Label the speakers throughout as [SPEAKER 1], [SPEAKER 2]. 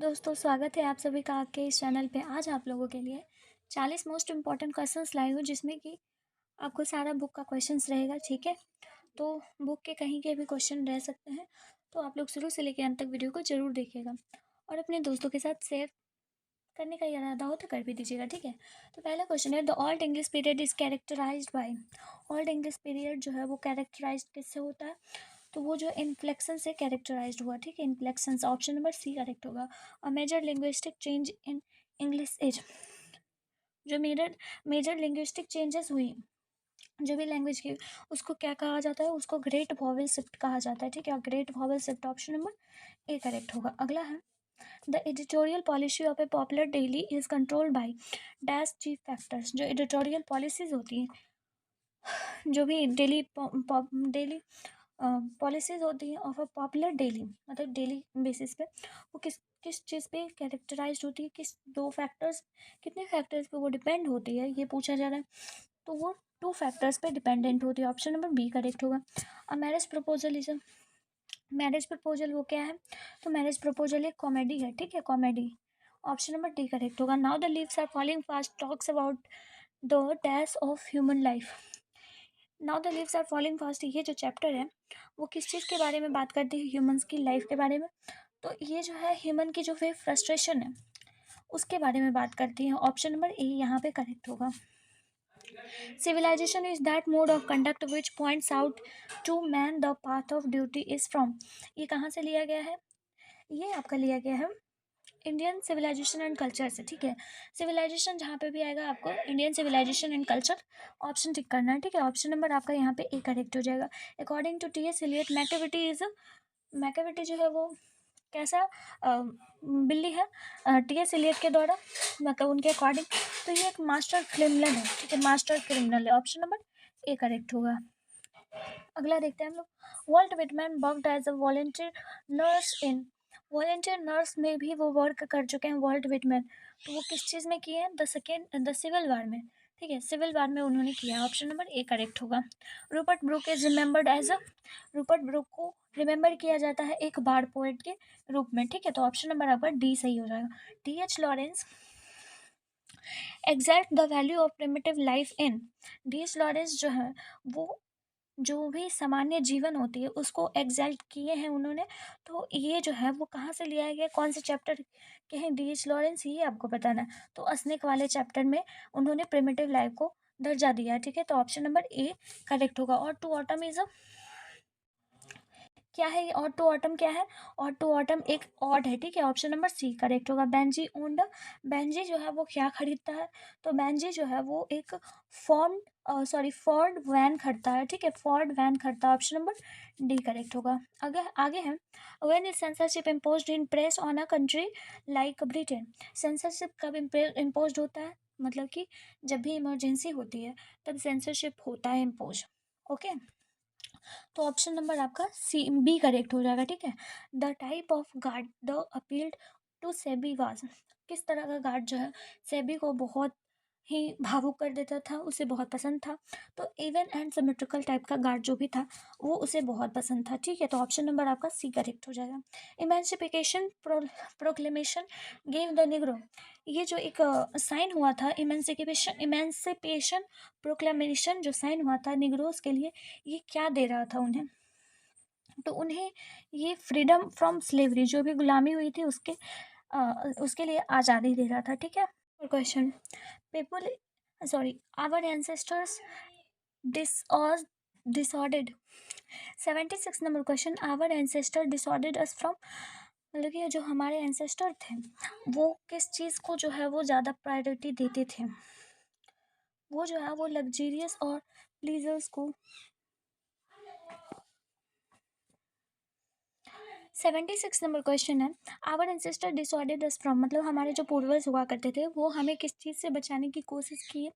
[SPEAKER 1] दोस्तों स्वागत है आप सभी का आपके इस चैनल पे। आज आप लोगों के लिए 40 मोस्ट इम्पॉर्टेंट क्वेश्चंस लाई हूँ जिसमें कि आपको सारा बुक का क्वेश्चंस रहेगा। ठीक है, तो बुक के कहीं के भी क्वेश्चन रह सकते हैं, तो आप लोग शुरू से लेकर अंत तक वीडियो को जरूर देखिएगा और अपने दोस्तों के साथ शेयर करने का इरादा हो तो कर भी दीजिएगा। ठीक है, तो पहला क्वेश्चन है, the old English period is characterised by. Old English period जो है वो कैरेक्टराइज किससे होता है? तो वो जो इन्फ्लेक्शन से कैरेक्टराइज्ड हुआ। ठीक है, inflection. Option number C correct होगा। A major linguistic change in English age. जो मेजर मेजर लिंग्विस्टिक चेंजेस हुई, जो भी लैंग्वेज की, उसको क्या कहा जाता है? उसको ग्रेट वॉवेल शिफ्ट कहा जाता है। ठीक है, great vowel shift option number A correct होगा। अगला है, the editorial policy of A popular daily is controlled by dash chief factors. जो एडिटोरियल पॉलिसीज होती हैं, जो भी डेली डेली पॉलिसीज होती हैं ऑफ अ पॉपुलर डेली, मतलब डेली बेसिस पे, वो किस किस चीज़ पे कैरेक्टराइज होती है, किस दो फैक्टर्स, कितने फैक्टर्स पे वो डिपेंड होती है, ये पूछा जा रहा है। तो वो टू फैक्टर्स पे डिपेंडेंट होती है। ऑप्शन नंबर बी करेक्ट होगा। A marriage proposal is a, marriage proposal वो क्या है? तो मैरिज प्रपोजल एक कॉमेडी है। ठीक है, comedy. Option number D correct होगा। Now the leaves are falling fast talks about the dash of human life. Now the leaves are falling fast, ये जो चैप्टर है वो किस चीज़ के बारे में बात करती है? ह्यूमंस की लाइफ के बारे में। तो ये जो है ह्यूमन की जो फिर फ्रस्ट्रेशन है उसके बारे में बात करती है। ऑप्शन नंबर ए यहाँ पे करेक्ट होगा। Civilisation is that mode of conduct which points out to man the path of duty is from. ये कहाँ से लिया गया है? ये आपका लिया गया है इंडियन सिविलाइजेशन एंड कल्चर से। ठीक है, सिविलाइजेशन जहाँ पे भी आएगा आपको Indian civilisation and culture option tick करना है। ठीक है, ऑप्शन नंबर आपका यहाँ पे ए करेक्ट हो जाएगा। According to T S Eliot, Macavity is, Macavity जो है वो कैसा बिल्ली है टी एस एलियट के द्वारा, मतलब उनके अकॉर्डिंग। तो ये एक मास्टर क्रिमिनल है। ठीक है, मास्टर क्रिमिनल है। ऑप्शन नंबर ए करेक्ट होगा। अगला देखते हैं हम लोग। Walt Whitman worked as a volunteer nurse in, volunteer nurse में भी वो वर्क कर चुके हैं वॉल्ट विटमैन। तो वो किस चीज़ में किए हैं? द सिविल वार में। ठीक है, सिविल वार में उन्होंने किया। ऑप्शन नंबर ए करेक्ट होगा। Rupert Brooke is remembered as a, Rupert Brooke को रिमेंबर किया जाता है एक बार पोएट के रूप में। ठीक है, तो ऑप्शन नंबर आपका डी सही हो जाएगा। T H Lawrence exact the value of primitive life in. D H Lawrence जो है वो जो भी सामान्य जीवन होती है उसको एग्जैक्ट किए हैं उन्होंने। तो ये जो है वो कहाँ से लिया गया, कौन से चैप्टर के हैं डी एच लॉरेंस, ये आपको बताना है। तो अस्नेक वाले चैप्टर में उन्होंने प्रिमिटिव लाइफ को दर्जा दिया है। ठीक है, तो ऑप्शन नंबर ए करेक्ट होगा। और टू ऑटम इज अ, क्या है ये? और टू ऑटम क्या है? और टू ऑटम एक ऑड है। ठीक है, ऑप्शन नंबर सी करेक्ट होगा। बेंजी ओन्ड, बेंजी जो है वो क्या खरीदता है? तो बेंजी जो है वो एक फॉर्म फोर्ड वैन खरीदता है। ठीक है, फोर्ड वैन खरीदता है। ऑप्शन नंबर डी करेक्ट होगा। आगे आगे है, when is censorship imposed in press on a country like Britain. Censorship कब इम्पोज होता है? मतलब कि जब भी इमरजेंसी होती है तब सेंसरशिप होता है इम्पोज। ओके, तो ऑप्शन नंबर आपका सी बी करेक्ट हो जाएगा। ठीक है, the type of guard the appealed to Sebi was. किस तरह का गार्ड जो है सेबी को बहुत ही भावुक कर देता था, उसे बहुत पसंद था। तो इवन एंड सिमेट्रिकल टाइप का गार्ड जो भी था वो उसे बहुत पसंद था। ठीक है, तो ऑप्शन नंबर आपका सी करेक्ट हो जाएगा। इमेंसिफिकेशन प्रोक्लेमेशन गेव द निग्रो, ये जो एक साइन हुआ था, इमेंसिफिकेशन इमेंसिपेशन प्रोक्लेमेशन जो साइन हुआ था निग्रोस के लिए, ये क्या दे रहा था उन्हें? तो उन्हें ये फ्रीडम फ्रॉम स्लेवरी, जो भी गुलामी हुई थी उसके लिए आज़ादी दे रहा था। ठीक है, question, people sorry our ancestors डिसऑर्ड disordered. 76 number question, our ancestor disordered us from, मतलब कि जो हमारे एंसेस्टर थे वो किस चीज़ को जो है वो ज़्यादा प्रायोरिटी देते थे? वो जो है वो लग्जीरियस और प्लीजर्स को। 76 नंबर क्वेश्चन है, our ancestor disordered us from, मतलब हमारे जो पूर्वज हुआ करते थे वो हमें किस चीज़ से बचाने की कोशिश की है?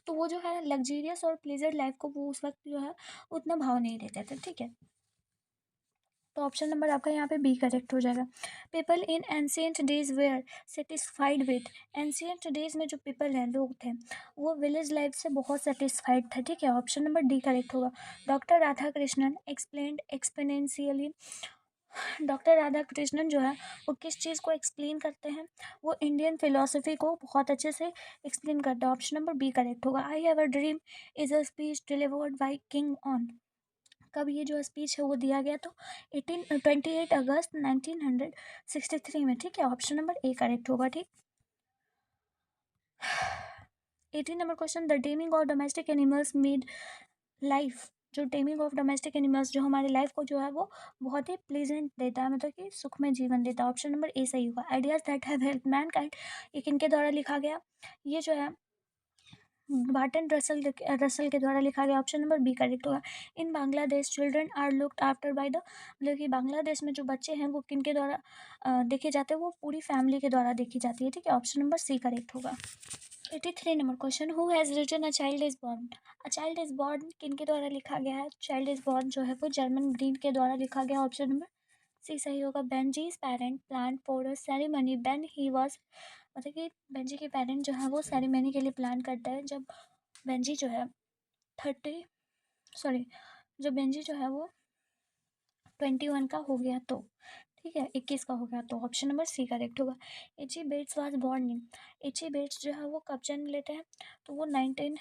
[SPEAKER 1] तो वो जो है लग्जीरियस और प्लीजर लाइफ को वो उस वक्त जो है उतना भाव नहीं देते थे। ठीक है, तो ऑप्शन नंबर आपका यहाँ पे बी करेक्ट हो जाएगा। People in ancient days were satisfied with, ancient days में जो पीपल हैं, लोग थे, वो विलेज लाइफ से बहुत सेटिस्फाइड था। ठीक है, ऑप्शन नंबर डी करेक्ट होगा। Doctor Radha Krishnan explained exponentially doctor Radha Krishnan जो है वो किस चीज़ को एक्सप्लेन करते हैं? वो इंडियन फिलोसफी को बहुत अच्छे से एक्सप्लेन करते हैं। ऑप्शन नंबर बी करेक्ट होगा। I have a dream is a speech delivered by king on, कब ये जो स्पीच है वो दिया गया? तो 28 अगस्त 1963 में, ठीक है। ऑप्शन नंबर ए करेक्ट होगा, ठीक। 18 number question, the taming of domestic animals made life, जो टेमिंग ऑफ डोमेस्टिक एनिमल्स जो हमारी लाइफ को जो है वो बहुत ही प्लीजेंट देता है, मतलब कि सुखमय जीवन देता है। ऑप्शन नंबर ए सही होगा। Ideas that have help Mankind, ये किनके द्वारा लिखा गया? ये जो है बार्टन रसल रसल के द्वारा लिखा गया। ऑप्शन नंबर बी करेक्ट होगा। In Bangladesh children are looked after by the, मतलब कि बांग्लादेश में जो बच्चे हैं वो किनके द्वारा देखे जाते हैं? वो पूरी फैमिली के द्वारा देखी जाती है, ठीक है। ऑप्शन नंबर सी करेक्ट होगा। 83 number question, who has written a child is born, a child is born किनके द्वारा लिखा गया है? चाइल्ड इज बॉर्न जो है वो जर्मन ग्रीन के द्वारा लिखा गया। ऑप्शन नंबर सी सही होगा। Benjy's parent plan for a ceremony when he was, मतलब कि बेंजी के पेरेंट जो है वो सेरेमनी के लिए प्लान करता है जब बेंजी जो है 30, सॉरी, जब बेंजी जो है वो 21 का हो गया तो, ठीक है, 21 का हो गया तो। ऑप्शन नंबर सी करेक्ट होगा। H E Bates was born in, H E Bates जो है वो कब जन्म लेते हैं? तो वो 19,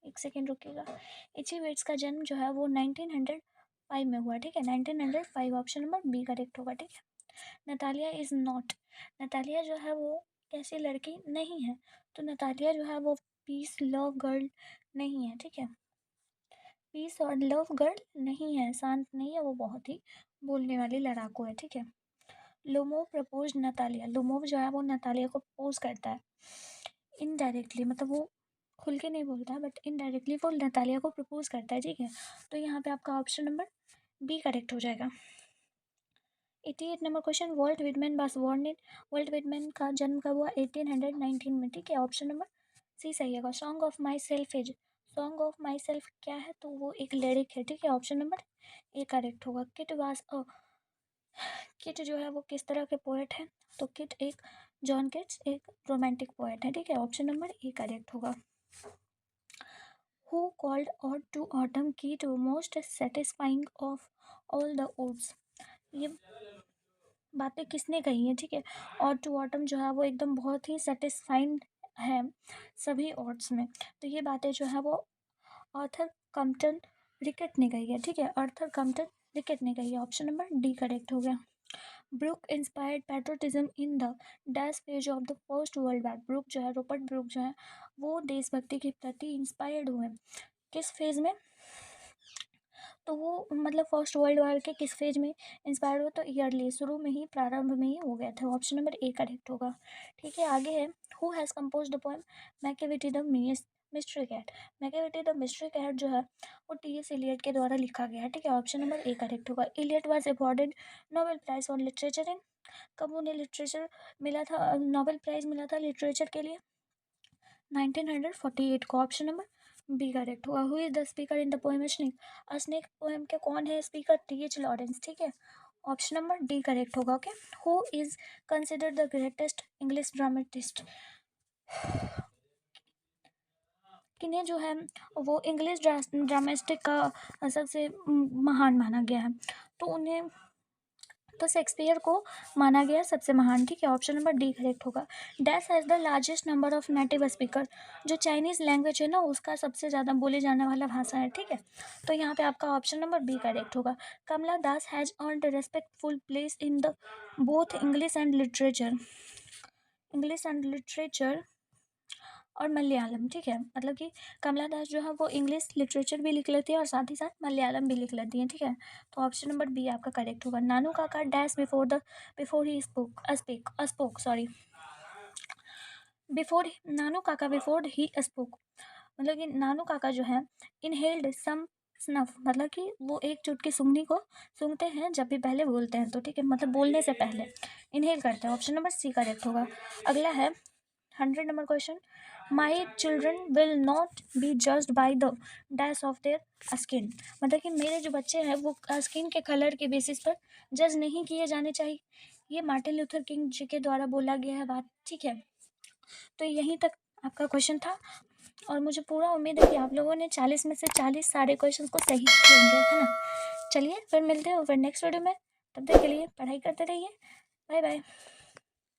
[SPEAKER 1] एक सेकेंड रुकिएगा, एची बेट्स का जन्म जो है वो 1905 में हुआ, ठीक है, 1905। ऑप्शन नंबर बी करेक्ट होगा, ठीक है। नतालिया इज नॉट, नतालिया जो है वो कैसी लड़की नहीं है? तो नतालिया जो है वो पीस लव गर्ल नहीं है, ठीक है। पीस और लव गर्ल नहीं है, शांत नहीं है, वो बहुत ही बोलने वाली लड़ाकू है, ठीक है। लोमोव प्रपोज नतालिया, लोमोव जो है वो नतालिया को प्रपोज करता है इनडायरेक्टली, मतलब वो खुल के नहीं बोलता है बट इनडायरेक्टली वो नतालिया को प्रपोज करता है, ठीक है। तो यहाँ पे आपका ऑप्शन नंबर बी करेक्ट हो जाएगा। 88 number question, Walt Whitman was born in, Walt Whitman का जन्म कब हुआ? 1819 में, ठीक है। ऑप्शन नंबर सी सही होगा। Song of my self is, song of my self क्या है? तो वो एक लिरिक है, ठीक है। ऑप्शन नंबर ए करेक्ट होगा। किट वाज अ, किट जो है वो किस तरह के पोएट है? तो किट एक, जॉन किट्स एक रोमांटिक पोएट है, ठीक है। ऑप्शन नंबर ए करेक्ट होगा। Who called ode to autumn की to most satisfying of all the odes, ये बातें किसने कही हैं, ठीक है। और टू ऑटम जो है वो एकदम बहुत ही सेटिस्फाइंग है सभी ऑड्स में। तो ये बातें जो है वो आर्थर कम्पटन रिकेट ने कही है, ठीक है। आर्थर कम्पटन रिकेट ने कही है। ऑप्शन नंबर डी करेक्ट हो गया। Brooke inspired patriotism in the dash page of the first world war, Brooke जो है, रॉबर्ट ब्रूक जो है वो देशभक्ति के प्रति इंस्पायर्ड हुए किस फेज में? तो वो मतलब फर्स्ट वर्ल्ड वॉर के किस फेज में इंस्पायर्ड हुआ? तो ईयरली, शुरू में ही, प्रारंभ में ही हो गया था। ऑप्शन नंबर ए करेक्ट होगा, ठीक है। आगे है, who has composed the poem Macavity the mystery cat, Macavity the mystery cat जो है वो टी.एस. इलियट के द्वारा लिखा गया है, ठीक है। ऑप्शन नंबर ए करेक्ट होगा। Eliot was awarded Nobel prize for literature in, कब उन्हें लिटरेचर मिला था, नोबेल प्राइज मिला था लिटरेचर के लिए? 1948 को। ऑप्शन नंबर बी करेक्ट हुआ। Who is the speaker in the poem snake, snake poem के कौन है स्पीकर? टी.एच. लॉरेंस, ठीक है। ऑप्शन नंबर डी करेक्ट होगा, okay. Who is considered the greatest English dramatist, किन्हें जो है वो इंग्लिश ड्रामेटिक का सबसे महान माना गया है? तो उन्हें, तो शेक्सपियर को माना गया सबसे महान, ठीक है। ऑप्शन नंबर डी करेक्ट होगा। Dash has the largest number of native speaker, जो चाइनीज़ लैंग्वेज है ना उसका सबसे ज़्यादा बोले जाने वाला भाषा है, ठीक है। तो यहाँ पे आपका ऑप्शन नंबर बी करेक्ट होगा। Kamala Das has earned respectful place in the both English and literature, English and literature और मलयालम, ठीक है। मतलब कि कमला दास जो है वो इंग्लिश लिटरेचर भी लिख लेती है और साथ ही साथ मलयालम भी लिख लेती हैं, ठीक है। तो ऑप्शन नंबर बी आपका करेक्ट होगा। Nanu Kaka dash before he spoke sorry, before Nanu Kaka before he spoke, मतलब कि नानू काका जो है इनहेल्ड सम स्नफ, मतलब कि वो एक चुटकी सूंघनी को सूंघते हैं जब भी पहले बोलते हैं, तो ठीक है, मतलब बोलने से पहले इनहेल करते हैं। ऑप्शन नंबर सी करेक्ट होगा। अगला है 100 number question, my children will not be judged by the dash of their skin, मतलब कि मेरे जो बच्चे हैं वो स्किन के कलर के बेसिस पर जज नहीं किए जाने चाहिए। ये मार्टिन लूथर किंग जी के द्वारा बोला गया है बात, ठीक है। तो यहीं तक आपका क्वेश्चन था और मुझे पूरा उम्मीद है कि आप लोगों ने 40 में से 40 सारे क्वेश्चन को सही किए होंगे, है ना। चलिए फिर मिलते हैं फिर नेक्स्ट वीडियो में। तब तक के लिए पढ़ाई करते रहिए। Bye bye.